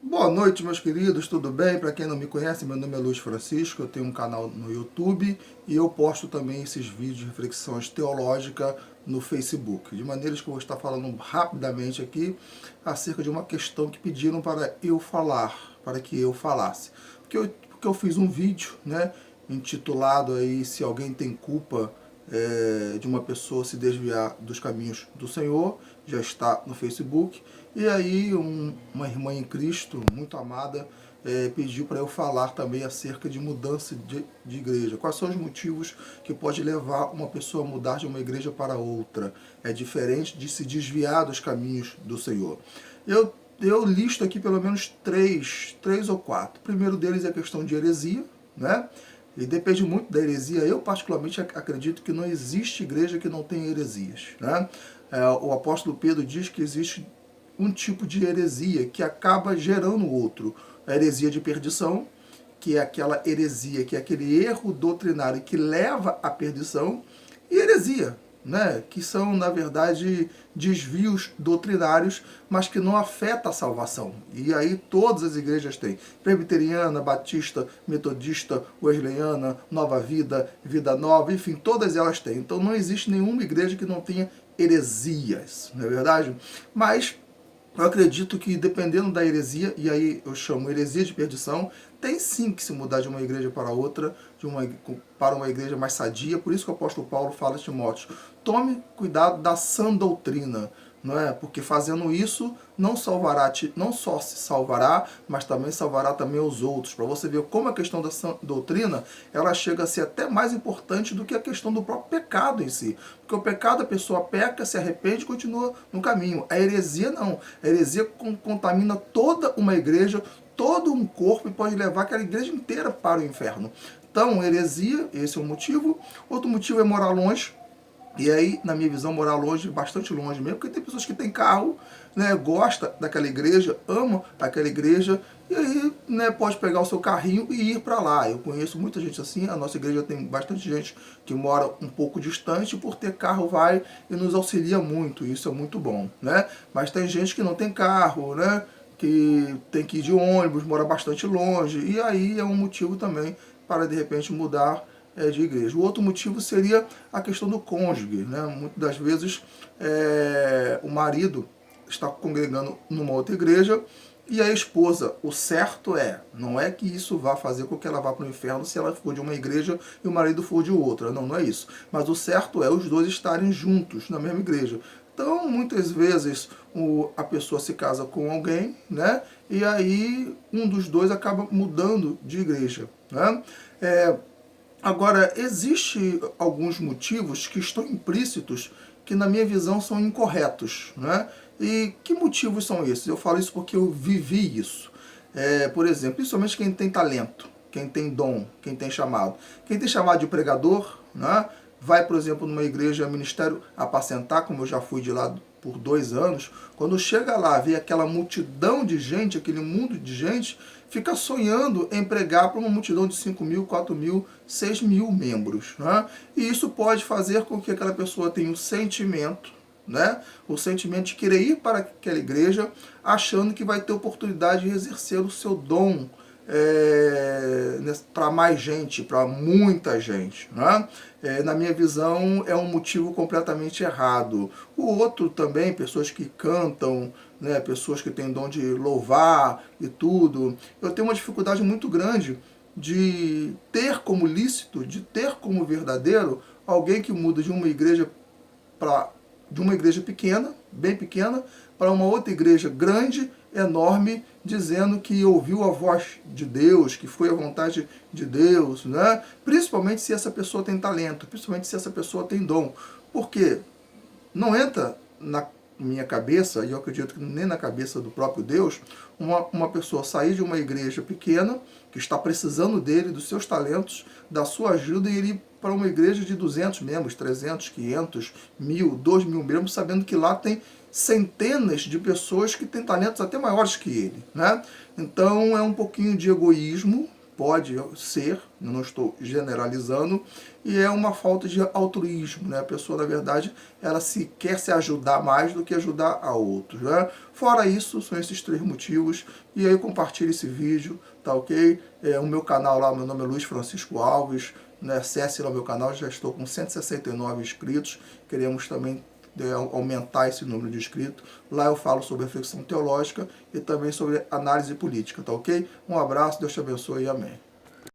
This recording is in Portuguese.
Boa noite, meus queridos, tudo bem? Para quem não me conhece, meu nome é Luiz Francisco, eu tenho um canal no YouTube e eu posto também esses vídeos de reflexões teológicas no Facebook. De maneira que eu vou estar falando rapidamente aqui acerca de uma questão que pediram para eu falar, para que eu falasse. Porque eu fiz um vídeo, né, intitulado aí Se Alguém Tem Culpa de uma pessoa se desviar dos caminhos do Senhor, já está no Facebook. E aí uma irmã em Cristo, muito amada, pediu para eu falar também acerca de mudança de igreja. Quais são os motivos que pode levar uma pessoa a mudar de uma igreja para outra? É diferente de se desviar dos caminhos do Senhor. Eu listo aqui pelo menos três ou quatro. O primeiro deles é a questão de heresia, né? E depende muito da heresia. Eu particularmente acredito que não existe igreja que não tenha heresias, né? O apóstolo Pedro diz que existe um tipo de heresia que acaba gerando outro. A heresia de perdição, que é aquela heresia, que é aquele erro doutrinário que leva à perdição, e heresia, né, que são, na verdade, desvios doutrinários, mas que não afeta a salvação. E aí todas as igrejas têm. Presbiteriana, Batista, Metodista, Wesleyana, Nova Vida, Vida Nova, enfim, todas elas têm. Então não existe nenhuma igreja que não tenha heresias, não é verdade? Mas eu acredito que dependendo da heresia, e aí eu chamo heresia de perdição, tem sim que se mudar de uma igreja para outra, para uma igreja mais sadia. Por isso que o apóstolo Paulo fala a Timóteo, tome cuidado da sã doutrina, não é? Porque fazendo isso não só se salvará, mas também salvará também os outros. Para você ver como a questão da sã doutrina, ela chega a ser até mais importante do que a questão do próprio pecado em si. Porque o pecado, a pessoa peca, se arrepende e continua no caminho. A heresia não. A heresia contamina toda uma igreja, todo um corpo, e pode levar aquela igreja inteira para o inferno. Então, heresia, esse é um motivo. Outro motivo é morar longe. E aí, na minha visão, morar longe, bastante longe mesmo, porque tem pessoas que têm carro, né, gosta daquela igreja, ama aquela igreja, e aí, né, pode pegar o seu carrinho e ir para lá. Eu conheço muita gente assim, a nossa igreja tem bastante gente que mora um pouco distante, por ter carro vai e nos auxilia muito, isso é muito bom, né? Mas tem gente que não tem carro, né, que tem que ir de ônibus, mora bastante longe, e aí é um motivo também para, de repente, mudar de igreja. O outro motivo seria a questão do cônjuge, né? Muitas das vezes o marido está congregando numa outra igreja e a esposa, o certo não é que isso vá fazer com que ela vá para o inferno se ela for de uma igreja e o marido for de outra, não é isso. Mas o certo é os dois estarem juntos na mesma igreja. Então, muitas vezes a pessoa se casa com alguém, né? E aí um dos dois acaba mudando de igreja, né? Agora, existem alguns motivos que estão implícitos que, na minha visão, são incorretos, né? E que motivos são esses? Eu falo isso porque eu vivi isso. Por exemplo, principalmente quem tem talento, quem tem dom, quem tem chamado. Quem tem chamado de pregador, né? Vai, por exemplo, numa igreja, ministério apacentar, como eu já fui de lá por 2 anos, quando chega lá, vê aquela multidão de gente, aquele mundo de gente, fica sonhando em pregar para uma multidão de 5.000, 4.000, 6.000 membros, né? E isso pode fazer com que aquela pessoa tenha um sentimento, né? O sentimento de querer ir para aquela igreja, achando que vai ter oportunidade de exercer o seu dom para mais gente, para muita gente, né? Na minha visão, é um motivo completamente errado. O outro também, pessoas que cantam, né, pessoas que têm dom de louvar e tudo. Eu tenho uma dificuldade muito grande de ter como lícito, de ter como verdadeiro, alguém que muda de uma igreja pequena, bem pequena, para uma outra igreja grande, enorme, dizendo que ouviu a voz de Deus, que foi a vontade de Deus, né? Principalmente se essa pessoa tem talento, principalmente se essa pessoa tem dom. Porque não entra na minha cabeça, e eu acredito que nem na cabeça do próprio Deus, uma pessoa sair de uma igreja pequena, que está precisando dele, dos seus talentos, da sua ajuda, e ir para uma igreja de 200 membros, 300, 500, 1.000, 2.000 membros, sabendo que lá tem centenas de pessoas que têm talentos até maiores que ele, né? Então é um pouquinho de egoísmo, pode ser, eu não estou generalizando, e é uma falta de altruísmo, né? A pessoa, na verdade, ela quer se ajudar mais do que ajudar a outros, né? Fora isso, são esses 3 motivos, e aí compartilhe esse vídeo, tá ok? O meu canal lá, meu nome é Luiz Francisco Alves, né? Acesse lá o meu canal, já estou com 169 inscritos, queremos também aumentar esse número de inscritos. Lá eu falo sobre reflexão teológica e também sobre análise política, tá ok? Um abraço, Deus te abençoe e amém.